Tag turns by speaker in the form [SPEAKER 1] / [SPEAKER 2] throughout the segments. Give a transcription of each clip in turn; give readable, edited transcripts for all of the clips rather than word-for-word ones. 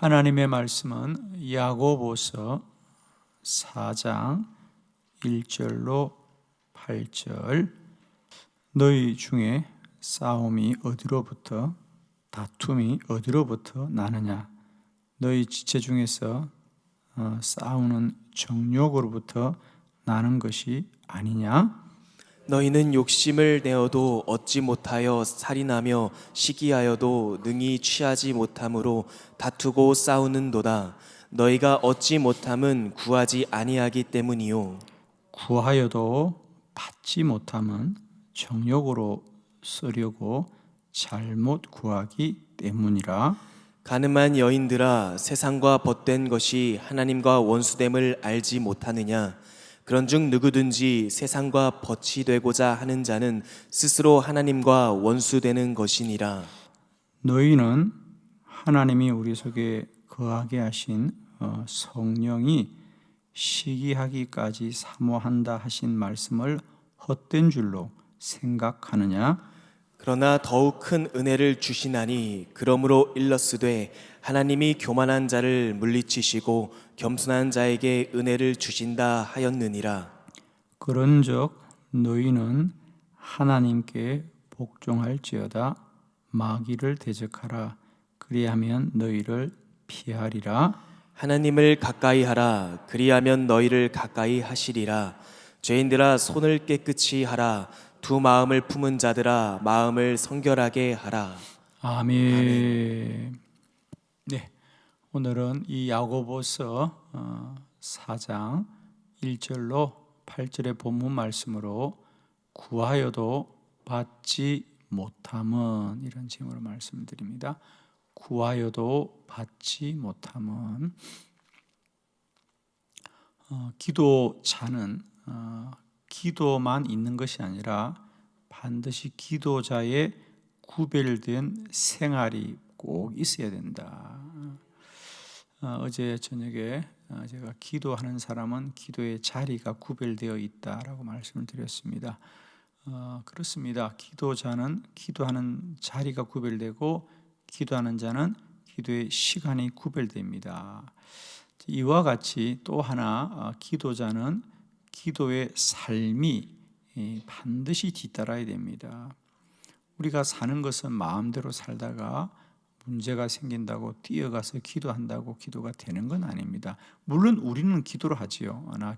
[SPEAKER 1] 하나님의 말씀은 야고보서 4장 1절로 8절. 너희 중에 싸움이 어디로부터, 다툼이 어디로부터 나느냐? 너희 지체 중에서 싸우는 정욕으로부터 나는 것이 아니냐?
[SPEAKER 2] 너희는 욕심을 내어도 얻지 못하여 살인하며 시기하여도 능히 취하지 못함으로 다투고 싸우는도다. 너희가 얻지 못함은 구하지 아니하기 때문이요.
[SPEAKER 1] 구하여도 받지 못함은 정욕으로 쓰려고 잘못 구하기 때문이라.
[SPEAKER 2] 가늠한 여인들아, 세상과 벗된 것이 하나님과 원수됨을 알지 못하느냐? 그런즉 누구든지 세상과 벗이 되고자 하는 자는 스스로 하나님과 원수되는 것이니라.
[SPEAKER 1] 너희는 하나님이 우리 속에 거하게 하신 성령이 시기하기까지 사모한다 하신 말씀을 헛된 줄로 생각하느냐?
[SPEAKER 2] 그러나 더욱 큰 은혜를 주시나니 그러므로 일러스되 하나님이 교만한 자를 물리치시고 겸손한 자에게 은혜를 주신다 하였느니라.
[SPEAKER 1] 그런즉 너희는 하나님께 복종할지어다. 마귀를 대적하라. 그리하면 너희를 피하리라.
[SPEAKER 2] 하나님을 가까이 하라. 그리하면 너희를 가까이 하시리라. 죄인들아, 손을 깨끗이 하라. 두 마음을 품은 자들아, 마음을 성결하게 하라.
[SPEAKER 1] 아멘. 네, 오늘은 이 야고보서 4장 1절로 8절의 본문 말씀으로 구하여도 받지 못함은, 이런 제목으로 말씀드립니다. 구하여도 받지 못함은, 기도자는 기도만 있는 것이 아니라 반드시 기도자의 구별된 생활이 꼭 있어야 된다. 어제 저녁에 제가 기도하는 사람은 기도의 자리가 구별되어 있다라고 말씀을 드렸습니다. 그렇습니다. 기도자는 기도하는 자리가 구별되고 기도하는 자는 기도의 시간이 구별됩니다. 이와 같이 또 하나 기도자는 기도의 삶이 반드시 뒤따라야 됩니다. 우리가 사는 것은 마음대로 살다가 문제가 생긴다고 뛰어가서 기도한다고 기도가 되는 건 아닙니다. 물론 우리는 기도를 하지요. 나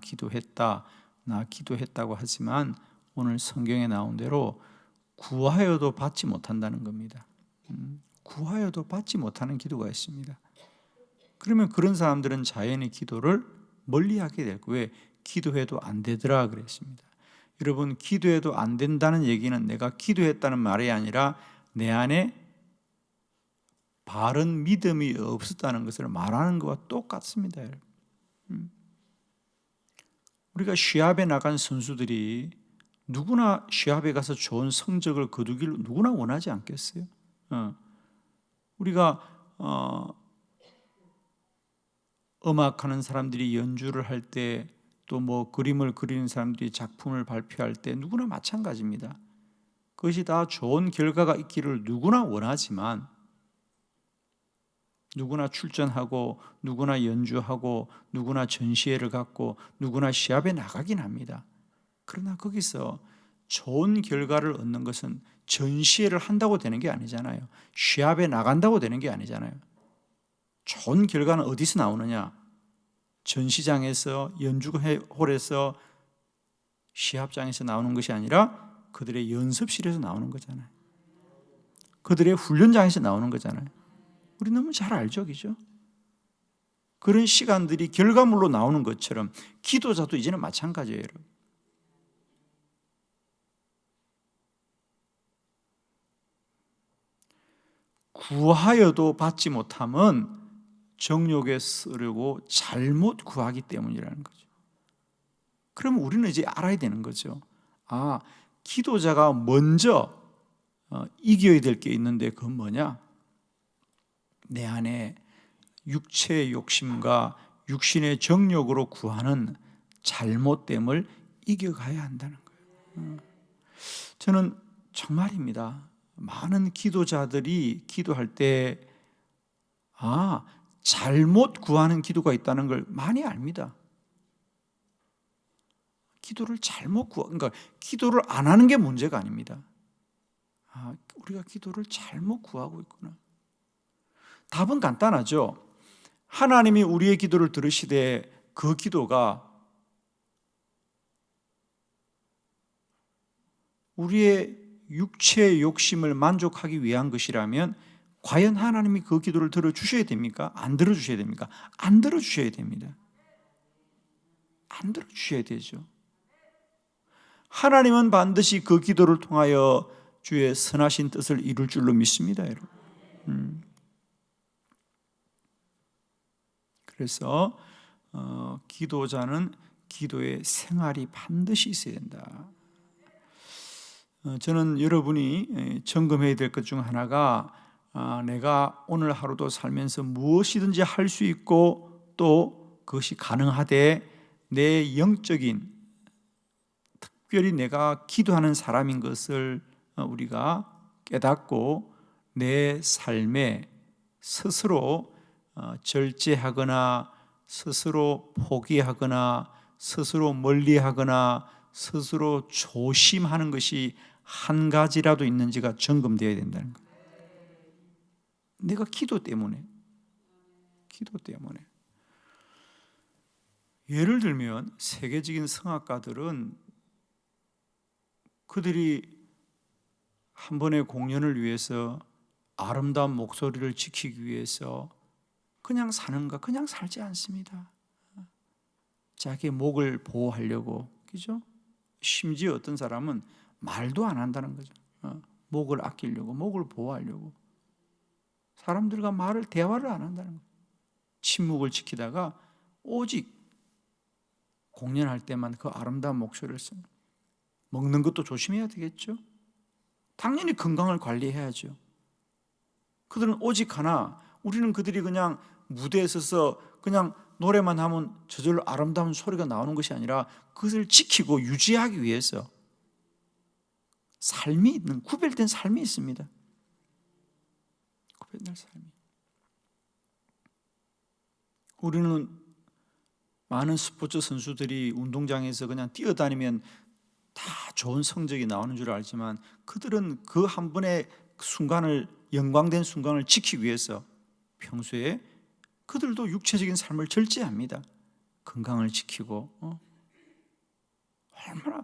[SPEAKER 1] 기도했다고 하지만 오늘 성경에 나온 대로 구하여도 받지 못한다는 겁니다. 구하여도 받지 못하는 기도가 있습니다. 그러면 그런 사람들은 자연히 기도를 멀리하게 될 거예요. 왜? 기도해도 안 되더라 그랬습니다. 여러분, 기도해도 안 된다는 얘기는 내가 기도했다는 말이 아니라 내 안에 바른 믿음이 없었다는 것을 말하는 것과 똑같습니다. 우리가 시합에 나간 선수들이 누구나 시합에 가서 좋은 성적을 거두기를 누구나 원하지 않겠어요? 우리가 음악하는 사람들이 연주를 할 때, 또 뭐 그림을 그리는 사람들이 작품을 발표할 때 누구나 마찬가지입니다. 그것이 다 좋은 결과가 있기를 누구나 원하지만, 누구나 출전하고 누구나 연주하고 누구나 전시회를 갖고 누구나 시합에 나가긴 합니다. 그러나 거기서 좋은 결과를 얻는 것은 전시회를 한다고 되는 게 아니잖아요. 시합에 나간다고 되는 게 아니잖아요. 좋은 결과는 어디서 나오느냐? 전시장에서, 연주홀에서, 시합장에서 나오는 것이 아니라 그들의 연습실에서 나오는 거잖아요. 그들의 훈련장에서 나오는 거잖아요. 우리 너무 잘 알죠, 그죠? 그런 시간들이 결과물로 나오는 것처럼 기도자도 이제는 마찬가지예요, 여러분. 구하여도 받지 못함은 정욕에 쓰려고 잘못 구하기 때문이라는 거죠. 그러면 우리는 이제 알아야 되는 거죠. 기도자가 먼저 이겨야 될 게 있는데 그건 뭐냐? 내 안에 육체의 욕심과 육신의 정욕으로 구하는 잘못됨을 이겨가야 한다는 거예요. 저는 정말입니다. 많은 기도자들이 기도할 때 잘못 구하는 기도가 있다는 걸 많이 압니다. 기도를 잘못 그러니까 기도를 안 하는 게 문제가 아닙니다. 우리가 기도를 잘못 구하고 있구나. 답은 간단하죠. 하나님이 우리의 기도를 들으시되 그 기도가 우리의 육체의 욕심을 만족하기 위한 것이라면 과연 하나님이 그 기도를 들어주셔야 됩니까? 안 들어주셔야 됩니까? 안 들어주셔야 됩니다. 안 들어주셔야 되죠. 하나님은 반드시 그 기도를 통하여 주의 선하신 뜻을 이룰 줄로 믿습니다, 여러분. 그래서 기도자는 기도의 생활이 반드시 있어야 된다. 저는 여러분이 점검해야 될 것 중 하나가 내가 오늘 하루도 살면서 무엇이든지 할 수 있고 또 그것이 가능하되 내 영적인 특별히 내가 기도하는 사람인 것을 우리가 깨닫고 내 삶에 스스로 절제하거나 스스로 포기하거나 스스로 멀리하거나 스스로 조심하는 것이 한 가지라도 있는지가 점검되어야 된다는 거예요. 내가 기도 때문에 예를 들면 세계적인 성악가들은 그들이 한 번의 공연을 위해서 아름다운 목소리를 지키기 위해서 그냥 사는가? 그냥 살지 않습니다. 자기의 목을 보호하려고, 그죠? 심지어 어떤 사람은 말도 안 한다는 거죠. 목을 아끼려고, 목을 보호하려고. 사람들과 대화를 안 한다는 거예요. 침묵을 지키다가 오직 공연할 때만 그 아름다운 목소리를 쓰는. 먹는 것도 조심해야 되겠죠? 당연히 건강을 관리해야죠. 그들은 오직 하나, 우리는 그들이 그냥 무대에 서서 그냥 노래만 하면 저절로 아름다운 소리가 나오는 것이 아니라 그것을 지키고 유지하기 위해서 삶이 있는, 구별된 삶이 있습니다. 구별된 삶이. 우리는 많은 스포츠 선수들이 운동장에서 그냥 뛰어다니면 다 좋은 성적이 나오는 줄 알지만 그들은 그 한 번의 순간을, 영광된 순간을 지키기 위해서 평소에 그들도 육체적인 삶을 절제합니다. 건강을 지키고. 얼마나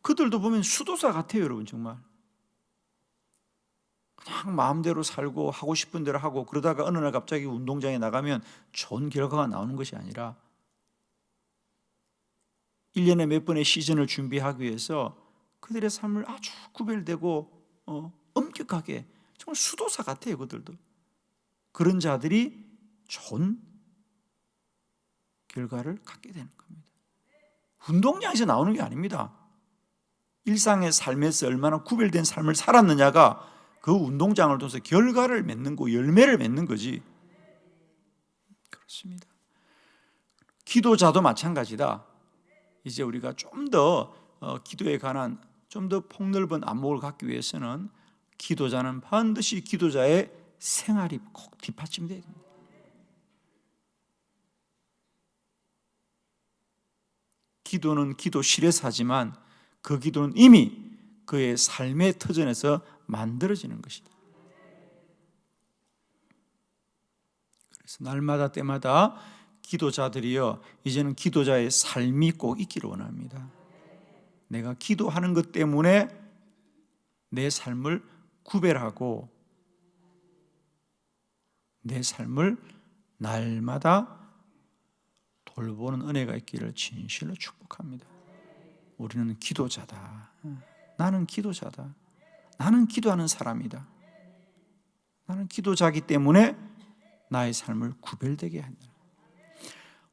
[SPEAKER 1] 그들도 보면 수도사 같아요, 여러분. 정말 그냥 마음대로 살고 하고 싶은 대로 하고 그러다가 어느 날 갑자기 운동장에 나가면 좋은 결과가 나오는 것이 아니라 1년에 몇 번의 시즌을 준비하기 위해서 그들의 삶을 아주 구별되고 엄격하게, 정말 수도사 같아요. 그들도. 그런 자들이 좋은 결과를 갖게 되는 겁니다. 운동장에서 나오는 게 아닙니다. 일상의 삶에서 얼마나 구별된 삶을 살았느냐가 그 운동장을 통해서 결과를 맺는 거, 열매를 맺는 거지. 그렇습니다. 기도자도 마찬가지다. 이제 우리가 좀 더 기도에 관한 좀 더 폭넓은 안목을 갖기 위해서는 기도자는 반드시 기도자의 생활이 꼭 뒷받침돼야 됩니다. 기도는 기도실에서 하지만 그 기도는 이미 그의 삶의 터전에서 만들어지는 것이다. 그래서 날마다 때마다 기도자들이요, 이제는 기도자의 삶이 꼭 있기를 원합니다. 내가 기도하는 것 때문에 내 삶을 구별하고 내 삶을 날마다 돌보는 은혜가 있기를 진실로 축복합니다. 우리는 기도자다. 나는 기도자다. 나는 기도하는 사람이다. 나는 기도자이기 때문에 나의 삶을 구별되게 한다.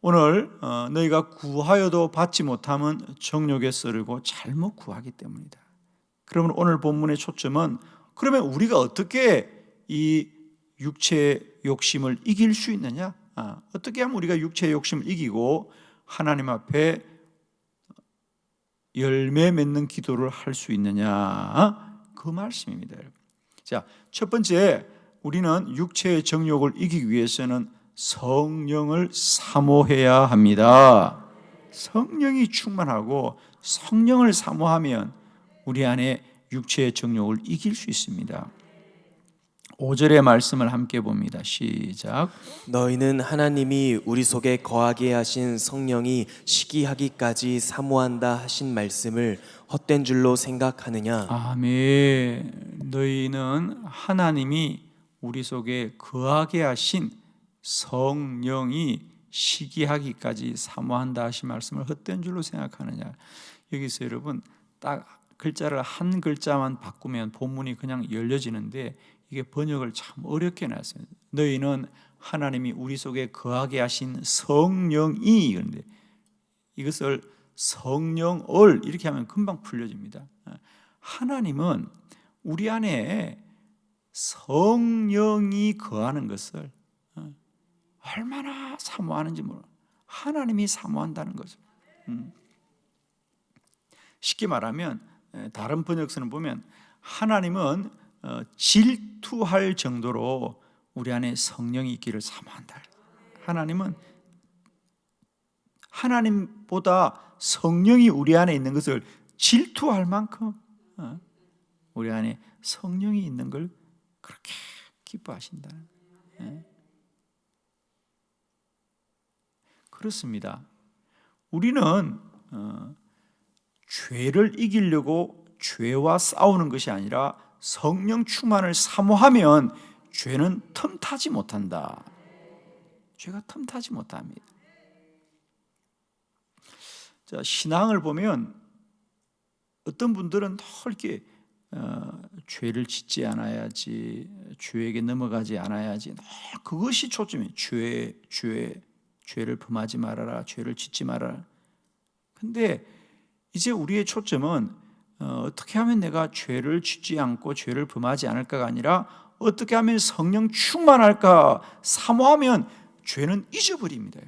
[SPEAKER 1] 오늘 너희가 구하여도 받지 못하면 정욕에 쓰르고 잘못 구하기 때문이다. 그러면 오늘 본문의 초점은 그러면 우리가 어떻게 이 육체의 욕심을 이길 수 있느냐? 어떻게 하면 우리가 육체의 욕심을 이기고 하나님 앞에 열매 맺는 기도를 할 수 있느냐? 그 말씀입니다. 자, 첫 번째, 우리는 육체의 정욕을 이기기 위해서는 성령을 사모해야 합니다. 성령이 충만하고 성령을 사모하면 우리 안에 육체의 정욕을 이길 수 있습니다. 5절의 말씀을 함께 봅니다. 시작.
[SPEAKER 2] 너희는 하나님이 우리 속에 거하게 하신 성령이 시기하기까지 사모한다 하신 말씀을 헛된 줄로 생각하느냐?
[SPEAKER 1] 아멘. 너희는 하나님이 우리 속에 거하게 하신 성령이 시기하기까지 사모한다 하신 말씀을 헛된 줄로 생각하느냐. 여기서 여러분 딱 글자를 한 글자만 바꾸면 본문이 그냥 열려지는데 이게 번역을 참 어렵게 놨어요. 너희는 하나님이 우리 속에 거하게 하신 성령이, 그런데 이것을 성령을 이렇게 하면 금방 풀려집니다. 하나님은 우리 안에 성령이 거하는 것을 얼마나 사모하는지 몰라. 하나님이 사모한다는 거죠. 쉽게 말하면 다른 번역서는 보면 하나님은 질투할 정도로 우리 안에 성령이 있기를 사모한다. 하나님은 하나님보다 성령이 우리 안에 있는 것을 질투할 만큼 우리 안에 성령이 있는 걸 그렇게 기뻐하신다. 그렇습니다. 우리는 죄를 이기려고 죄와 싸우는 것이 아니라 성령 충만을 사모하면 죄는 틈타지 못한다. 죄가 틈타지 못합니다. 자, 신앙을 보면 어떤 분들은 더 이렇게 죄를 짓지 않아야지, 죄에게 넘어가지 않아야지, 그것이 초점이에요. 죄를 범하지 말아라, 죄를 짓지 말아라. 근데 이제 우리의 초점은 어떻게 하면 내가 죄를 짓지 않고 죄를 범하지 않을까가 아니라 어떻게 하면 성령 충만할까 사모하면 죄는 잊어버립니다.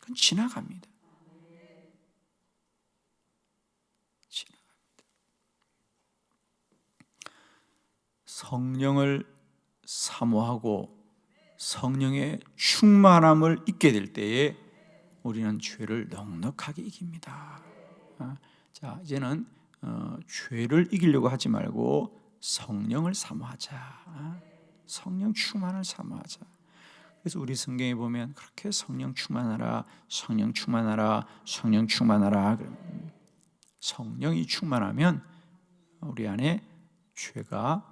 [SPEAKER 1] 그건 지나갑니다. 성령을 사모하고 성령의 충만함을 잊게 될 때에 우리는 죄를 넉넉하게 이깁니다. 자, 이제는 죄를 이기려고 하지 말고 성령을 사모하자. 성령 충만을 사모하자. 그래서 우리 성경에 보면 그렇게 성령 충만하라, 성령 충만하라, 성령 충만하라. 성령이 충만하면 우리 안에 죄가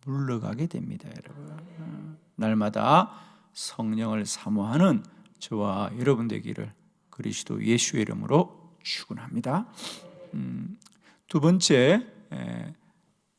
[SPEAKER 1] 물러가게 됩니다, 여러분. 날마다 성령을 사모하는 저와 여러분 되기를 그리스도 예수의 이름으로 축원합니다. 두 번째,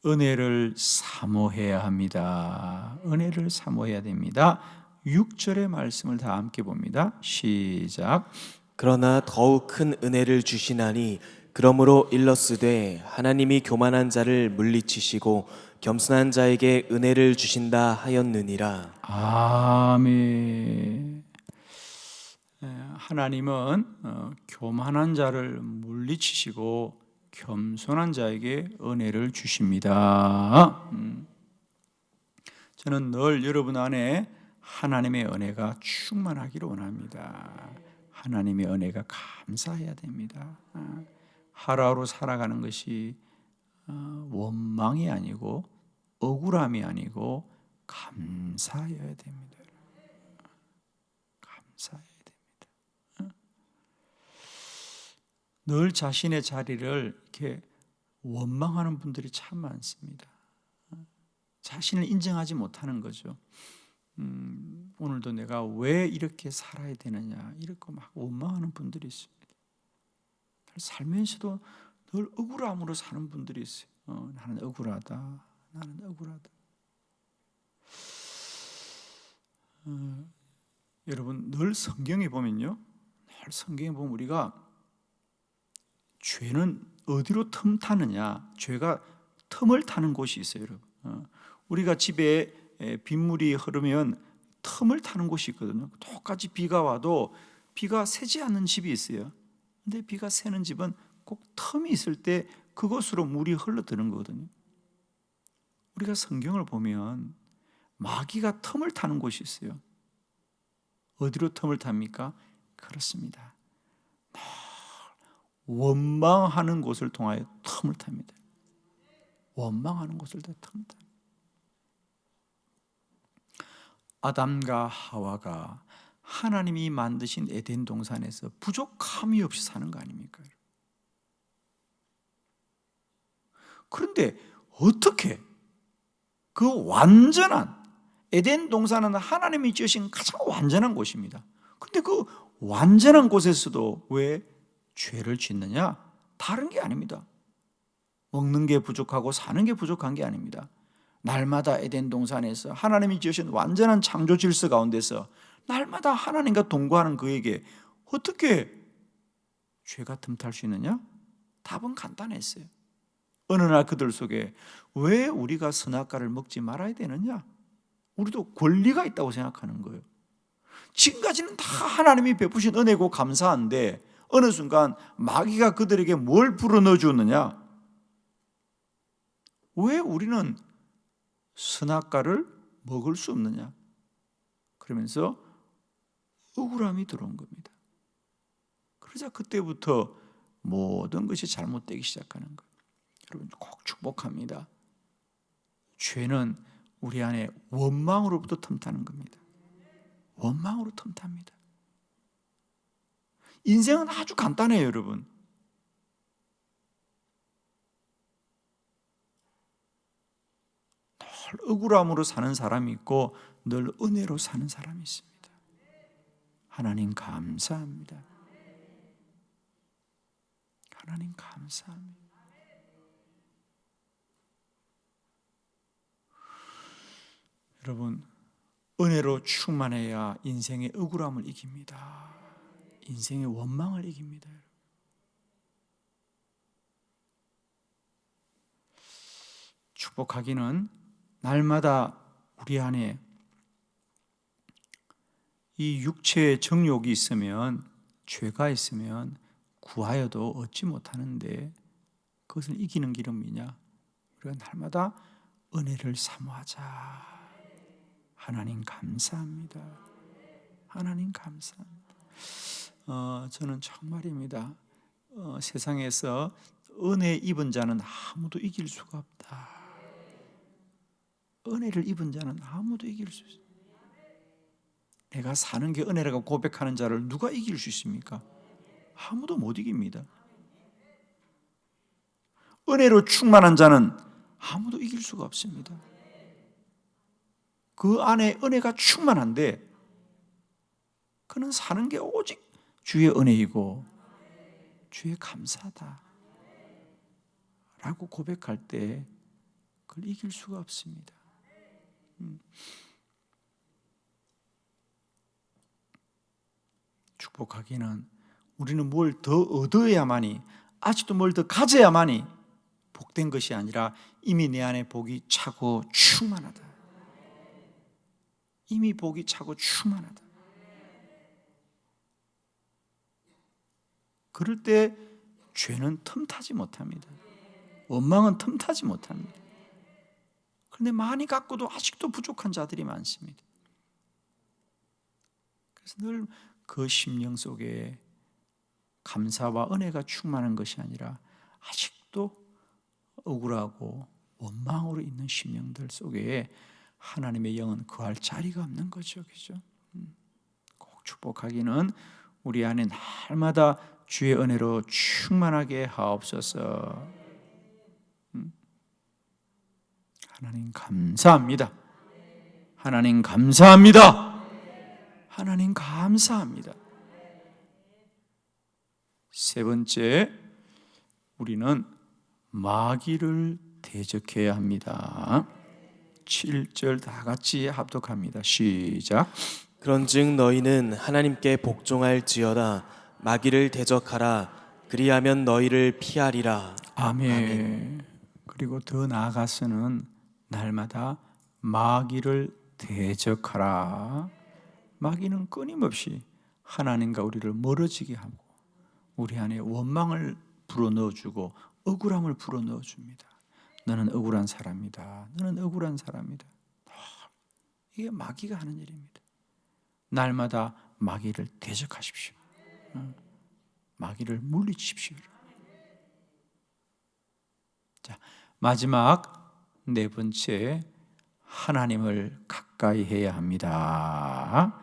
[SPEAKER 1] 은혜를 사모해야 합니다. 은혜를 사모해야 됩니다. 6절의 말씀을 다 함께 봅니다. 시작.
[SPEAKER 2] 그러나 더욱 큰 은혜를 주시나니 그러므로 일러스되 하나님이 교만한 자를 물리치시고 겸손한 자에게 은혜를 주신다 하였느니라.
[SPEAKER 1] 아멘. 하나님은 교만한 자를 물리치시고 겸손한 자에게 은혜를 주십니다. 저는 늘 여러분 안에 하나님의 은혜가 충만하기를 원합니다. 하나님의 은혜가 감사해야 됩니다. 하루하루 살아가는 것이 원망이 아니고 억울함이 아니고 감사해야 됩니다. 감사해야 됩니다. 늘 자신의 자리를 이렇게 원망하는 분들이 참 많습니다. 자신을 인정하지 못하는 거죠. 오늘도 내가 왜 이렇게 살아야 되느냐 이렇게 막 원망하는 분들이 있습니다. 살면서도 늘 억울함으로 사는 분들이 있어요. 나는 억울하다. 나는 억울하다. 여러분 늘 성경에 보면요, 늘 성경에 보면 우리가 죄는 어디로 틈 타느냐, 죄가 틈을 타는 곳이 있어요, 여러분. 우리가 집에 빗물이 흐르면 틈을 타는 곳이 있거든요. 똑같이 비가 와도 비가 새지 않는 집이 있어요. 근데 비가 새는 집은 꼭 틈이 있을 때 그곳으로 물이 흘러드는 거거든요. 우리가 성경을 보면 마귀가 틈을 타는 곳이 있어요. 어디로 틈을 탑니까? 그렇습니다. 원망하는 곳을 통하여 틈을 탑니다. 원망하는 곳을 더 틈을 탑니다. 아담과 하와가 하나님이 만드신 에덴 동산에서 부족함이 없이 사는 거 아닙니까? 그런데 어떻게 그 완전한 에덴 동산은 하나님이 지으신 가장 완전한 곳입니다. 그런데 그 완전한 곳에서도 왜 죄를 짓느냐? 다른 게 아닙니다. 먹는 게 부족하고 사는 게 부족한 게 아닙니다. 날마다 에덴 동산에서 하나님이 지으신 완전한 창조 질서 가운데서 날마다 하나님과 동거하는 그에게 어떻게 죄가 틈탈 수 있느냐? 답은 간단했어요. 어느 날 그들 속에 왜 우리가 선악과를 먹지 말아야 되느냐? 우리도 권리가 있다고 생각하는 거예요. 지금까지는 다 하나님이 베푸신 은혜고 감사한데 어느 순간 마귀가 그들에게 뭘 불어넣어 주었느냐? 왜 우리는 선악과를 먹을 수 없느냐? 그러면서 억울함이 들어온 겁니다. 그러자 그때부터 모든 것이 잘못되기 시작하는 거예요. 여러분 꼭 축복합니다. 죄는 우리 안에 원망으로부터 틈타는 겁니다. 원망으로 틈탑니다. 인생은 아주 간단해요, 여러분. 늘 억울함으로 사는 사람이 있고 늘 은혜로 사는 사람이 있습니다. 하나님 감사합니다. 하나님 감사합니다. 여러분, 은혜로 충만해야 인생의 억울함을 이깁니다. 인생의 원망을 이깁니다. 축복하기는 날마다 우리 안에 이 육체의 정욕이 있으면, 죄가 있으면 구하여도 얻지 못하는데 그것을 이기는 길은 뭐냐? 우리가 날마다 은혜를 사모하자. 하나님 감사합니다. 하나님 감사합니다. 저는 정말입니다. 세상에서 은혜 입은 자는 아무도 이길 수가 없다. 은혜를 입은 자는 아무도 이길 수 없습니다. 내가 사는 게 은혜라고 고백하는 자를 누가 이길 수 있습니까? 아무도 못 이깁니다. 은혜로 충만한 자는 아무도 이길 수가 없습니다. 그 안에 은혜가 충만한데 그는 사는 게 오직 주의 은혜이고 주의 감사다 라고 고백할 때 그걸 이길 수가 없습니다. 축복하기는 우리는 뭘 더 얻어야만이, 아직도 뭘 더 가져야만이 복된 것이 아니라 이미 내 안에 복이 차고 충만하다. 이미 복이 차고 충만하다. 그럴 때 죄는 틈타지 못합니다. 원망은 틈타지 못합니다. 그런데 많이 갖고도 아직도 부족한 자들이 많습니다. 그래서 늘 그 심령 속에 감사와 은혜가 충만한 것이 아니라 아직도 억울하고 원망으로 있는 심령들 속에 하나님의 영은 거할 자리가 없는 거죠. 그죠? 꼭 축복하기는 우리 안에 날마다 주의 은혜로 충만하게 하옵소서. 하나님 감사합니다. 하나님 감사합니다. 하나님 감사합니다. 세 번째, 우리는 마귀를 대적해야 합니다. 7절 다 같이 합독합니다. 시작.
[SPEAKER 2] 그런즉 너희는 하나님께 복종할지어다. 마귀를 대적하라. 그리하면 너희를 피하리라.
[SPEAKER 1] 아멘. 그리고 더 나아가서는 날마다 마귀를 대적하라. 마귀는 끊임없이 하나님과 우리를 멀어지게 하고 우리 안에 원망을 불어넣어주고 억울함을 불어넣어줍니다. 너는 억울한 사람이다. 너는 억울한 사람이다. 이게 마귀가 하는 일입니다. 날마다 마귀를 대적하십시오. 마귀를 물리치십시오. 자, 마지막 네 번째, 하나님을 가까이 해야 합니다.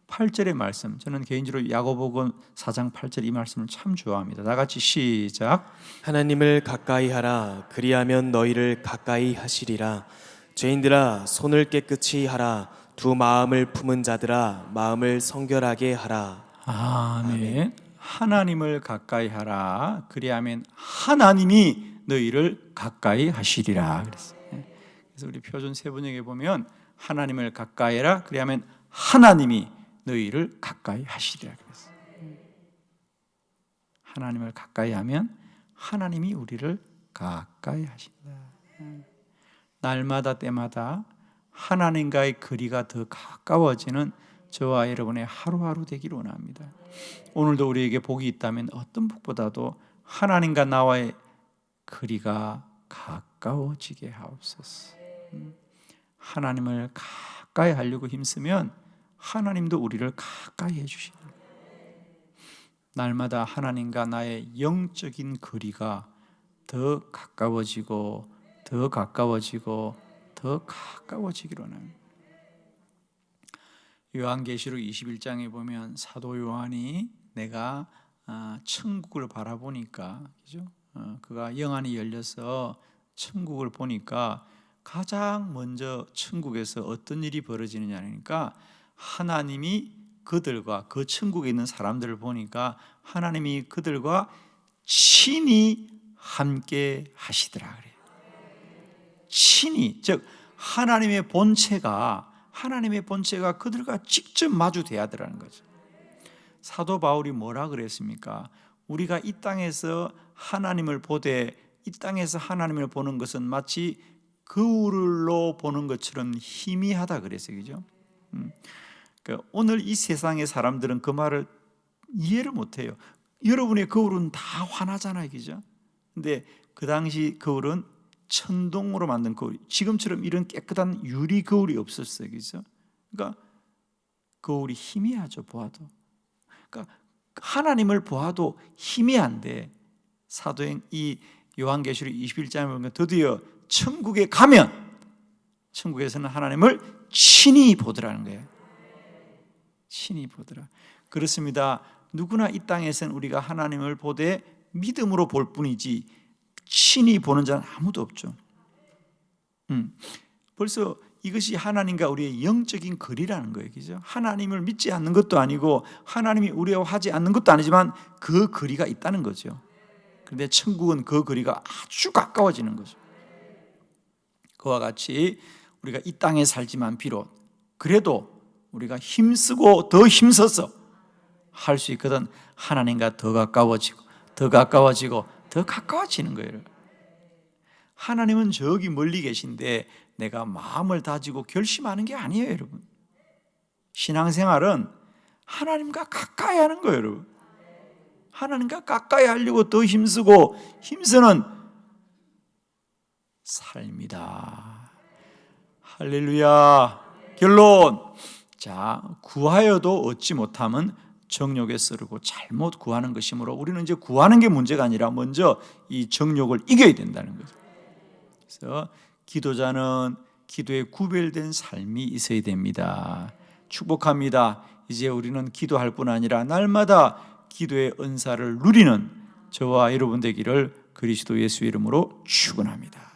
[SPEAKER 1] 8절의 말씀, 저는 개인적으로 야고보서 4장 8절 이 말씀을 참 좋아합니다. 다 같이 시작.
[SPEAKER 2] 하나님을 가까이 하라. 그리하면 너희를 가까이 하시리라. 죄인들아 손을 깨끗이 하라. 두 마음을 품은 자들아 마음을 성결하게 하라.
[SPEAKER 1] 아멘. 하나님을 가까이 하라. 그리하면 하나님이 너희를 가까이 하시리라 그랬어요. 그래서 우리 표준 세번역에 보면 하나님을 가까이 해라. 그리하면 하나님이 너희를 가까이 하시리라 그랬어요. 하나님을 가까이 하면 하나님이 우리를 가까이 하신다. 날마다 때마다 하나님과의 거리가 더 가까워지는 저와 여러분의 하루하루 되기를 원합니다. 오늘도 우리에게 복이 있다면 어떤 복보다도 하나님과 나와의 거리가 가까워지게 하옵소서. 하나님을 가까이 하려고 힘쓰면 하나님도 우리를 가까이 해주십니다. 날마다 하나님과 나의 영적인 거리가 더 가까워지고 더 가까워지고 더 가까워지기로 합니다. 요한계시록 21장에 보면 사도 요한이 내가 천국을 바라보니까, 그죠? 그가 영안이 열려서 천국을 보니까 가장 먼저 천국에서 어떤 일이 벌어지느냐니까 하나님이 그들과 그 천국에 있는 사람들을 보니까 하나님이 그들과 친히 함께 하시더라 그래요. 친히, 즉 하나님의 본체가 그들과 직접 마주돼야 하더라는 거죠. 사도 바울이 뭐라 그랬습니까? 우리가 이 땅에서 하나님을 보되 이 땅에서 하나님을 보는 것은 마치 거울로 보는 것처럼 희미하다 그랬어요. 그죠? 그러니까 오늘 이 세상의 사람들은 그 말을 이해를 못해요. 여러분의 거울은 다 환하잖아요. 그죠? 근데 그 당시 거울은 천동으로 만든 거울, 지금처럼 이런 깨끗한 유리 거울이 없었어요. 그죠? 그러니까 거울이 희미하죠. 보아도. 그러니까 하나님을 보아도 희미한데 사도행 이 요한계시록 21장에 보면 드디어 천국에 가면 천국에서는 하나님을 친히 보더라는 거예요. 친히 보더라. 그렇습니다. 누구나 이 땅에서는 우리가 하나님을 보되 믿음으로 볼 뿐이지 친히 보는 자는 아무도 없죠. 벌써 이것이 하나님과 우리의 영적인 거리라는 거예요. 그죠? 하나님을 믿지 않는 것도 아니고 하나님이 우리와 하지 않는 것도 아니지만 그 거리가 있다는 거죠. 그런데 천국은 그 거리가 아주 가까워지는 거죠. 그와 같이 우리가 이 땅에 살지만 비록 그래도 우리가 힘쓰고 더 힘써서 할 수 있거든 하나님과 더 가까워지고 더 가까워지고 더 가까워지는 거예요. 하나님은 저기 멀리 계신데 내가 마음을 다지고 결심하는 게 아니에요, 여러분. 신앙생활은 하나님과 가까이 하는 거예요, 여러분. 하나님과 가까이 하려고 더 힘쓰고 힘쓰는 삶이다. 할렐루야. 결론. 자, 구하여도 얻지 못함은 정욕에 쓰르고 잘못 구하는 것이므로 우리는 이제 구하는 게 문제가 아니라 먼저 이 정욕을 이겨야 된다는 거죠. 그래서 기도자는 기도에 구별된 삶이 있어야 됩니다. 축복합니다. 이제 우리는 기도할 뿐 아니라 날마다 기도의 은사를 누리는 저와 여러분 되기를 그리스도 예수 이름으로 축원합니다.